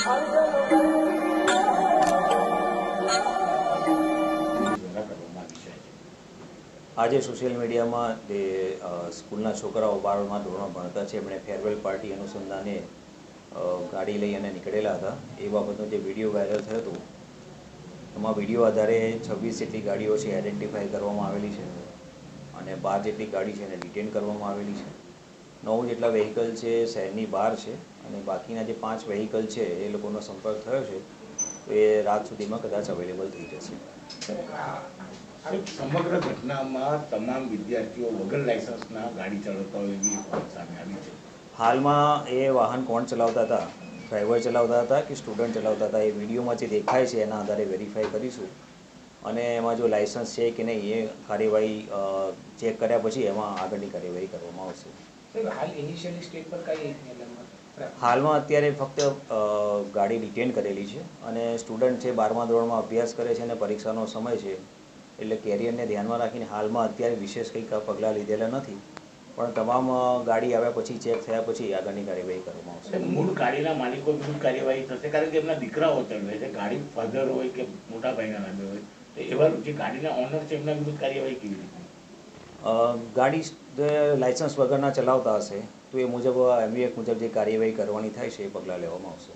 આજે સોશિયલ મીડિયામાં જે સ્કૂલના છોકરાઓ 12મા ધોરણમાં ભણતા છે એમણે ફેરવેલ પાર્ટી અનુસંધાને ગાડી લઈ અને નીકળેલા હતા એ બાબતનો જે વિડીયો વાયરલ થયો હતો એમાં વિડીયો આધારે 26 જેટલી ગાડીઓ છે આઈડેન્ટિફાઈ કરવામાં આવેલી છે અને 12 જેટલી ગાડી છે એને ડિટેન કરવામાં આવેલી છે 9 જેટલા વ્હીકલ છે શહેરની બહાર છે અને બાકીના જે 5 વ્હીકલ છે એ લોકોનો સંપર્ક થયો છે તો એ રાત સુધીમાં કદાચ અવેલેબલ થઈ જશે। સમગ્ર ઘટનામાં તમામ વિદ્યાર્થીઓ વગર લાયસન્સના ગાડી ચલાવતા હોય એવી વાત સામે આવી છે। હાલમાં એ વાહન કોણ ચલાવતા હતા, ડ્રાઈવર ચલાવતા હતા કે સ્ટુડન્ટ ચલાવતા હતા, એ વિડીયોમાં જે દેખાય છે એના આધારે વેરીફાઈ કરીશું અને એમાં જો લાયસન્સ છે કે નહીં એ કાર્યવાહી ચેક કર્યા પછી એમાં આગળની કાર્યવાહી કરવામાં આવશે। હાલ ઇનિશિયલી સ્ટેજ પર કઈ હાલમાં અત્યારે ફક્ત ગાડી ડિટેન કરેલી છે અને સ્ટુડન્ટ છે 12મા ધોરણમાં અભ્યાસ કરે છે અને પરીક્ષાનો સમય છે એટલે કેરિયરને ધ્યાનમાં રાખીને હાલમાં અત્યારે વિશેષ કંઈક પગલાં લીધેલા નથી પણ તમામ ગાડી આવ્યા પછી ચેક થયા પછી આગળની કાર્યવાહી કરવામાં આવશે। મૂળ ગાડીના માલિકો વિરુદ્ધ કાર્યવાહી થશે કારણ કે એમના દીકરાઓ ચલાવે છે, ગાડી ફાધર હોય કે મોટા ભાઈના નામે હોય તો એવા જે ગાડીના ઓનર છે એમના વિરુદ્ધ કાર્યવાહી કેવી રીતે? ગાડી લાયસન્સ વગરના ચલાવતા હશે તો એ મુજબ એમવી એક્ટ મુજબ જે કાર્યવાહી કરવાની થાય છે એ પગલાં લેવામાં આવશે।